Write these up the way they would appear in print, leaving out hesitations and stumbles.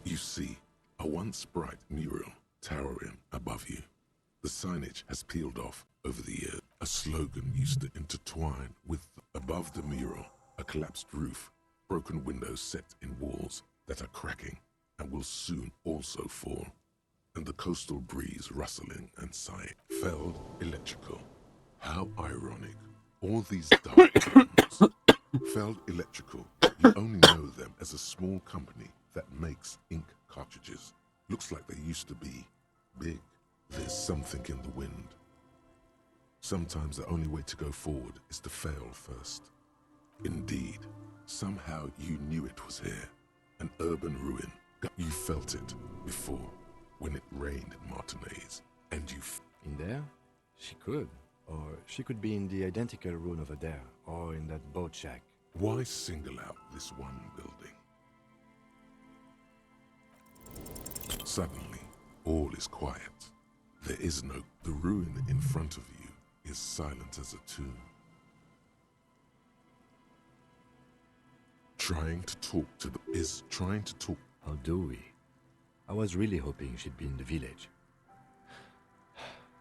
You see a once bright mural towering above you. The signage has peeled off over the years. A slogan used to intertwine with above the mural, a collapsed roof, broken windows set in walls that are cracking and will soon also fall. And the coastal breeze rustling and sighing. Felled electrical. How ironic. All these dark terms. Felled Electrical. You only know them as a small company that makes ink cartridges. Looks like they used to be big. There's something in the wind. Sometimes the only way to go forward is to fail first. Indeed, somehow you knew it was here. An urban ruin. You felt it before when it rained in Martinez, and you in there? She could. Or she could be in the identical ruin over there, or in that boat shack. Why single out this one building? Suddenly, all is quiet. There is no... The ruin in front of you is silent as a tomb. Trying to talk to the... is trying to talk... How do we? I was really hoping she'd be in the village.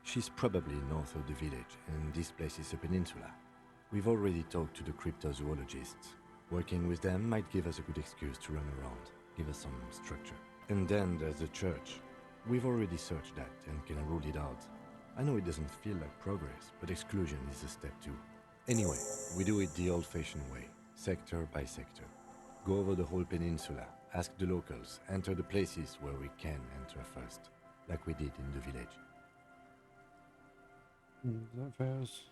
She's probably north of the village, and this place is a peninsula. We've already talked to the cryptozoologists. Working with them might give us a good excuse to run around, give us some structure. And then there's the church. We've already searched that and can rule it out. I know it doesn't feel like progress, but exclusion is a step too. Anyway, we do it the old-fashioned way, sector by sector. Go over the whole peninsula, ask the locals, enter the places where we can enter first, like we did in the village. That fails.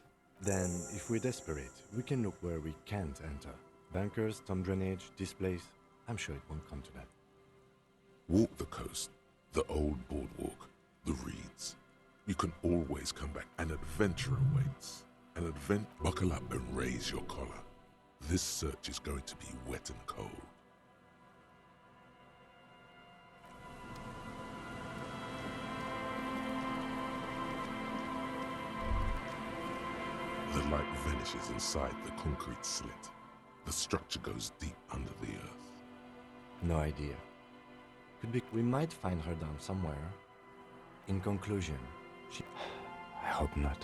Then, if we're desperate, we can look where we can't enter. Bunkers, storm drainage, this place. I'm sure it won't come to that. Walk the coast, the old boardwalk, the reeds. You can always come back. An adventure awaits. Buckle up and raise your collar. This search is going to be wet and cold. The light vanishes inside the concrete slit. The structure goes deep under the earth. No idea. Could be. We might find her down somewhere. In conclusion, she... I hope not.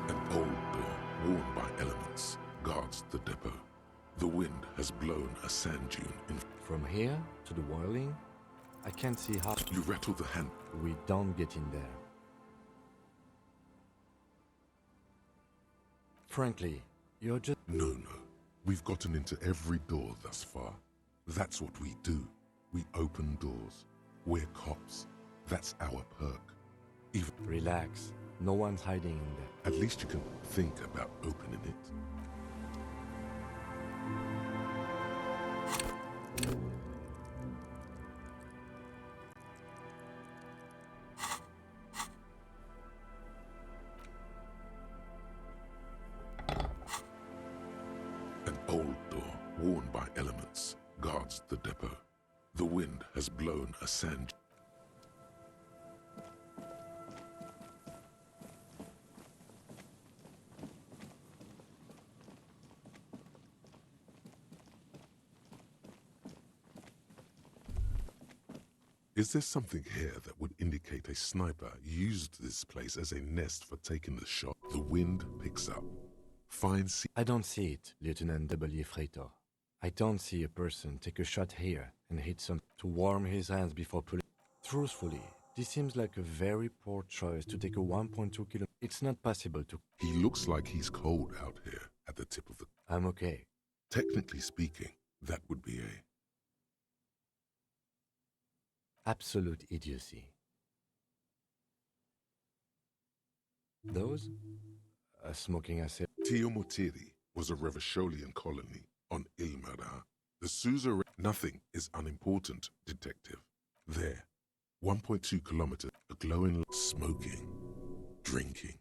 An old door, worn by elements, guards the depot. The wind has blown a sand dune in... From here to the whirling, I can't see how... You rattle the hand... We don't get in there. Frankly, you're just... No. We've gotten into every door thus far. That's what we do. We open doors. We're cops. That's our perk. Even... Relax. No one's hiding in there. At least you can think about opening it. An old door, worn by elements, guards the depot. The wind has blown a sand... Is there something here that would indicate a sniper used this place as a nest for taking the shot? The wind picks up. I don't see it, Lieutenant W. Freighter. I don't see a person take a shot here and hit some to warm his hands before pulling. Truthfully, this seems like a very poor choice to take a 1.2 kilo. It's not possible to... He looks like he's cold out here at the tip of the... I'm okay. Technically speaking, that would be a... Absolute idiocy. Those? Smoking acid. Tiomotiri was a Revacholian colony on Ilmara. The Suzerain. Nothing is unimportant, detective. There, 1.2 kilometers, a glowing smoking, drinking.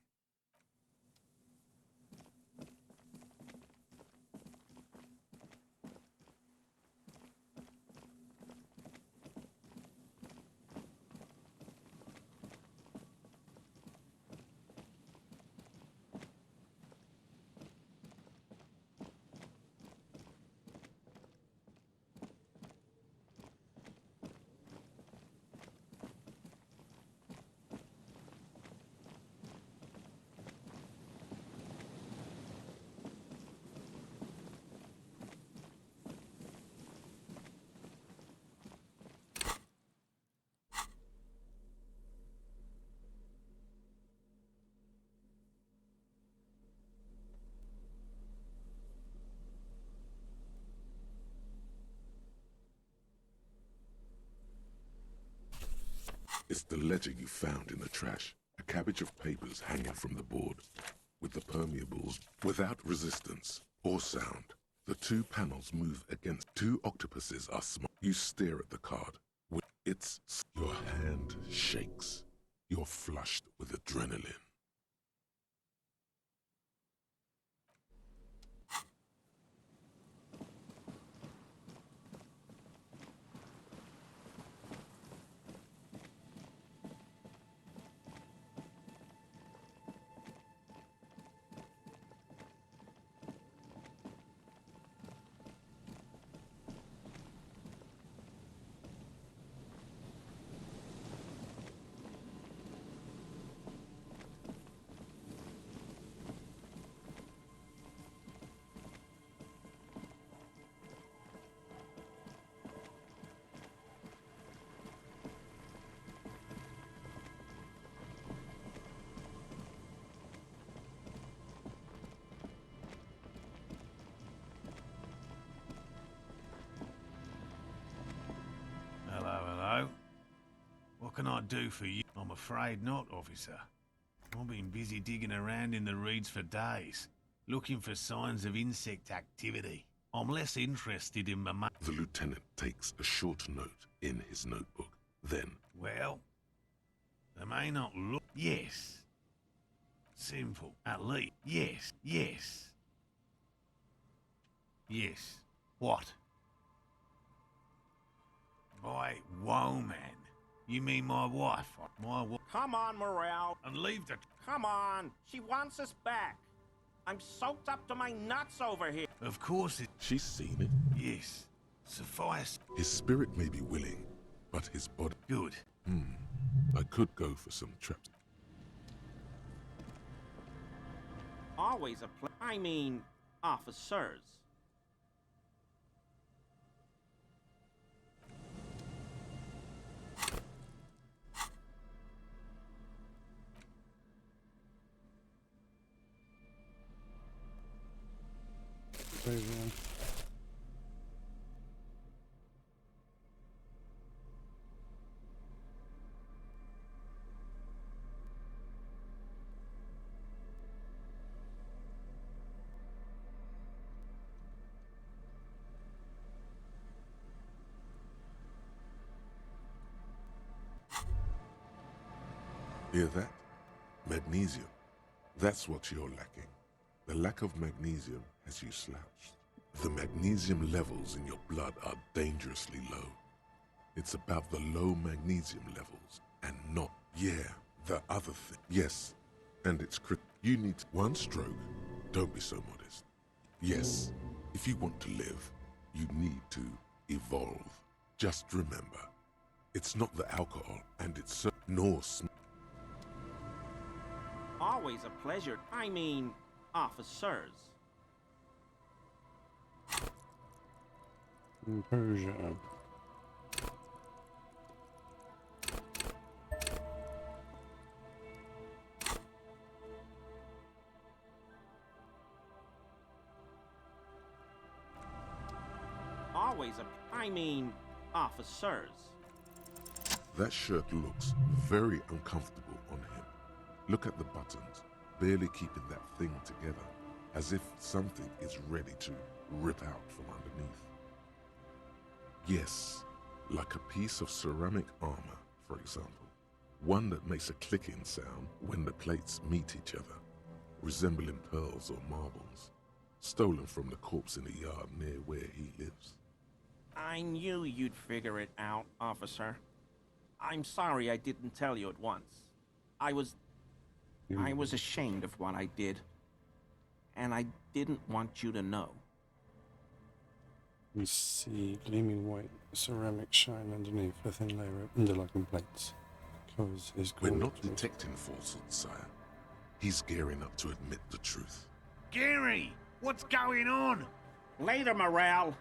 It's the ledger you found in the trash. A cabbage of papers hanging from the board, with the permeables without resistance or sound. The two panels move against. Two octopuses are small. You stare at the card. Your hand shakes. You're flushed with adrenaline. Hello. What can I do for you? I'm afraid not, officer. I've been busy digging around in the reeds for days, looking for signs of insect activity. I'm less interested in my The lieutenant takes a short note in his notebook. Then, well, they may not look... Yes. Simple. At least. Yes. What? My woman. You mean my wife? My wife. Come on, Morale. And leave the... Come on. She wants us back. I'm soaked up to my nuts over here. Of course it... she's seen it. Yes. Suffice. His spirit may be willing, but his body... Good. I could go for some traps. Always I mean, officers. Hear that? Magnesium. That's what you're lacking. The lack of magnesium has you slouched. The magnesium levels in your blood are dangerously low. It's about the low magnesium levels and not, the other thing. Yes, and it's you need one stroke. Don't be so modest. Yes, if you want to live, you need to evolve. Just remember, it's not the alcohol and it's nor Always a pleasure. I mean, officers. Persia. Always I mean, officers. That shirt looks very uncomfortable on him. Look at the buttons, barely keeping that thing together. as if something is ready to rip out from underneath. Yes, like a piece of ceramic armor, for example. One that makes a clicking sound when the plates meet each other, resembling pearls or marbles, stolen from the corpse in the yard near where he lives. I knew you'd figure it out, officer. I'm sorry I didn't tell you at once. I was ashamed of what I did. And I didn't want you to know. We see gleaming white ceramic shine underneath a thin layer of interlocking plates. Covers his We're corpse not with- detecting falsehood, sire. He's gearing up to admit the truth. Gary, what's going on? Later, Morale.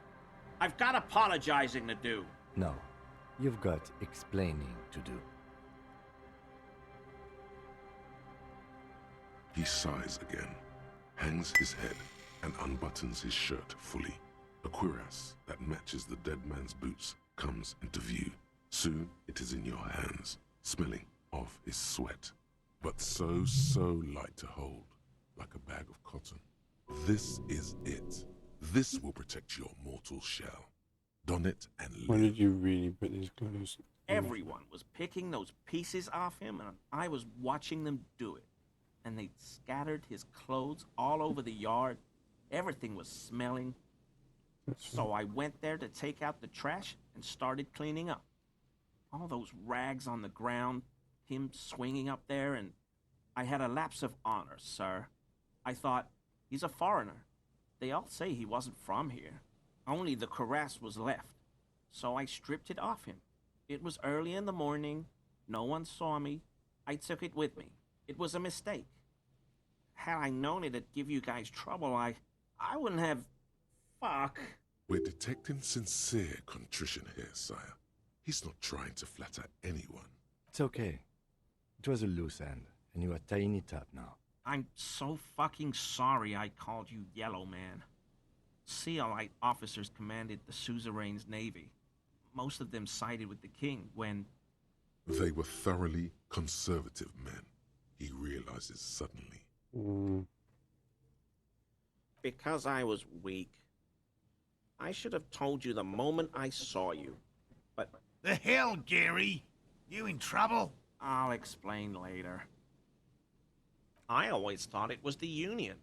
I've got apologizing to do. No, you've got explaining to do. He sighs again, hangs his head, and unbuttons his shirt fully. A cuirass that matches the dead man's boots comes into view. Soon it is in your hands, smelling of his sweat, but so light to hold, like a bag of cotton. This is it. This will protect your mortal shell. Don it and live. When did you really put these clothes on? Everyone was picking those pieces off him, and I was watching them do it. And they'd scattered his clothes all over the yard. Everything was smelling. So I went there to take out the trash and started cleaning up. All those rags on the ground, him swinging up there, and I had a lapse of honor, sir. I thought, he's a foreigner. They all say he wasn't from here. Only the cuirass was left. So I stripped it off him. It was early in the morning. No one saw me. I took it with me. It was a mistake. Had I known it'd give you guys trouble, I wouldn't have... Fuck. We're detecting sincere contrition here, sire. He's not trying to flatter anyone. It's okay. It was a loose end, and you are tying it up now. I'm so fucking sorry I called you Yellow Man. Sealite officers commanded the suzerain's navy. Most of them sided with the king when... They were thoroughly conservative men, he realizes suddenly. Because I was weak. I should have told you the moment I saw you. But The hell, Gary? You in trouble? I'll explain later. I always thought it was the Union.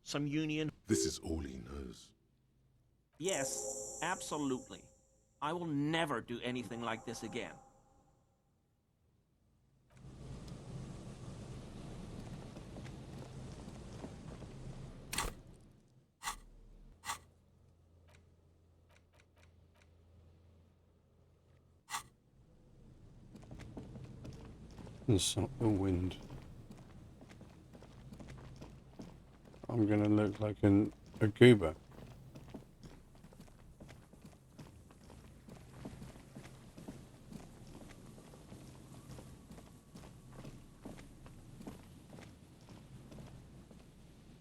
Some Union... This is all he knows. Yes, absolutely. I will never do anything like this again. It's not the wind. I'm gonna look like a goober.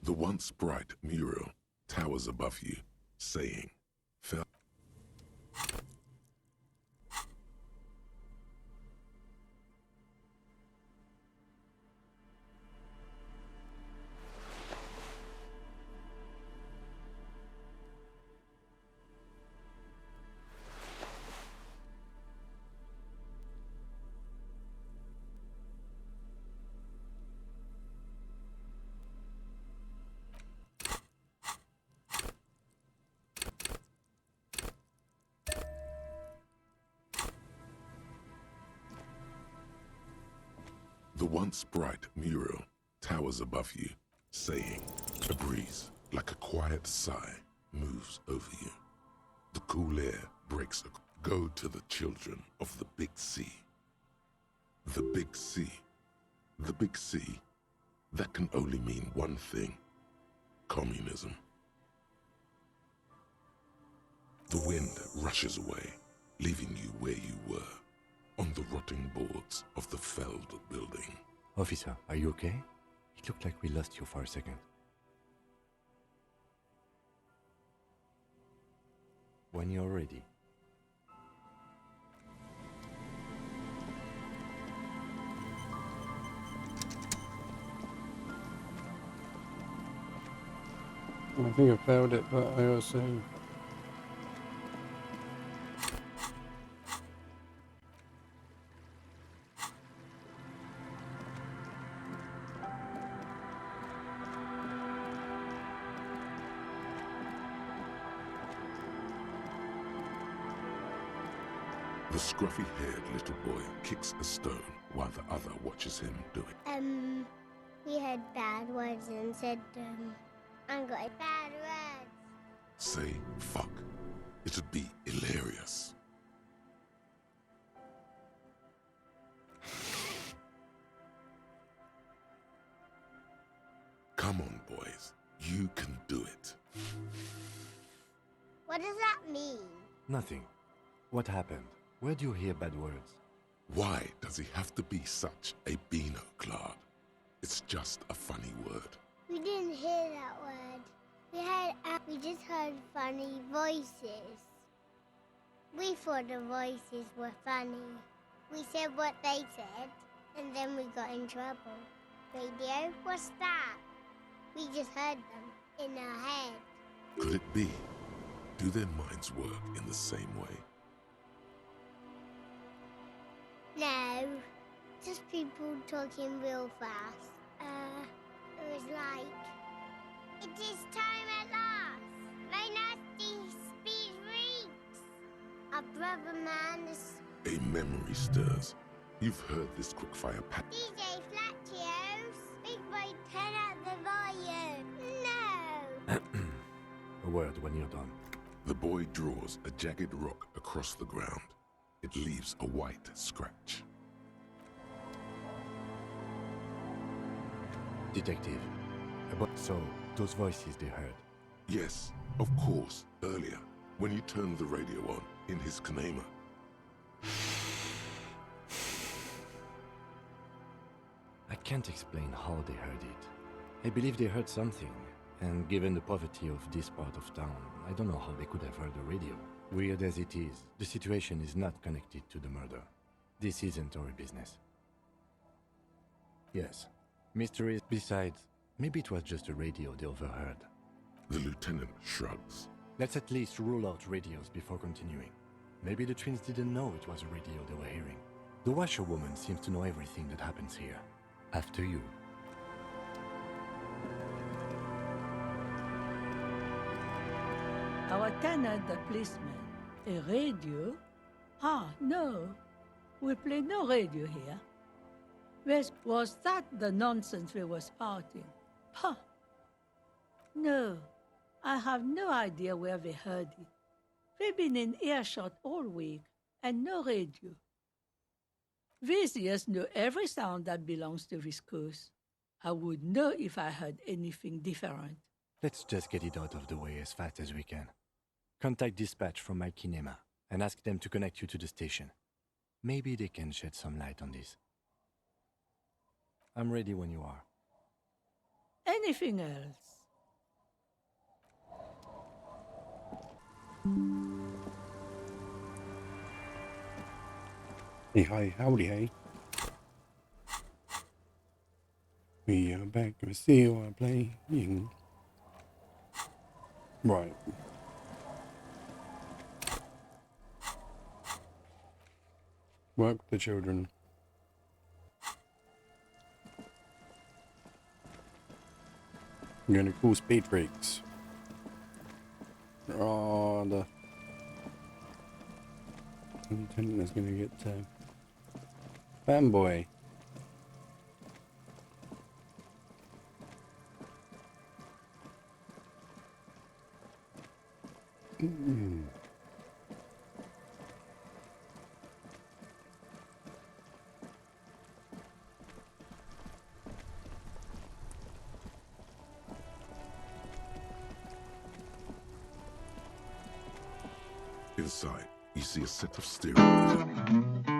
The once bright mural towers above you, saying, "Fell." The once bright mural towers above you, saying, a breeze, like a quiet sigh, moves over you. The cool air breaks. Go to the children of the Big Sea. The Big Sea. The Big Sea. That can only mean one thing. Communism. The wind rushes away, leaving you where you were, on the rotting boards of the felled building. Officer, are you okay? It looked like we lost you for a second. When you're ready. I think I failed it, but I also... The scruffy-haired little boy kicks a stone while the other watches him do it. We had bad words and said, I'm got bad words. Say fuck. It'd be hilarious. Come on, boys. You can do it. What does that mean? Nothing. What happened? Where do you hear bad words? Why does he have to be such a beano, Claude? It's just a funny word. We didn't hear that word. We just heard funny voices. We thought the voices were funny. We said what they said, and then we got in trouble. Radio? What's that? We just heard them in our head. Could it be? Do their minds work in the same way? No, just people talking real fast. It was like, it is time at last. My nasty speed reeks. Our brother man is A memory stirs. You've heard this quickfire pattern. DJ Flatios. Big boy, turn up the volume. No. A word when you're done. The boy draws a jagged rock across the ground. It leaves a white scratch. Detective. So, those voices they heard. Yes, of course, earlier, when you turned the radio on in his Kanema. I can't explain how they heard it. I believe they heard something, and given the poverty of this part of town, I don't know how they could have heard the radio. Weird as it is, the situation is not connected to the murder. This isn't our business. Yes, mysteries. Besides, maybe it was just a radio they overheard. The lieutenant shrugs. Let's at least rule out radios before continuing. Maybe the twins didn't know it was a radio they were hearing. The washerwoman seems to know everything that happens here. After you. Our tenant, the policeman. A radio? Ah, no. We play no radio here. Was that the nonsense we were spouting? Huh. No, I have no idea where they heard it. We've been in earshot all week, and no radio. These ears know every sound that belongs to this coast. I would know if I heard anything different. Let's just get it out of the way as fast as we can. Contact dispatch from my kinema and ask them to connect you to the station. Maybe they can shed some light on this. I'm ready when you are. Anything else? Hey, hi, howdy, hey. We are back with still playing. Right. Work the children. I'm gonna call speed brakes. Oh, the lieutenant is gonna get fanboy. Inside, you see a set of steering wheels.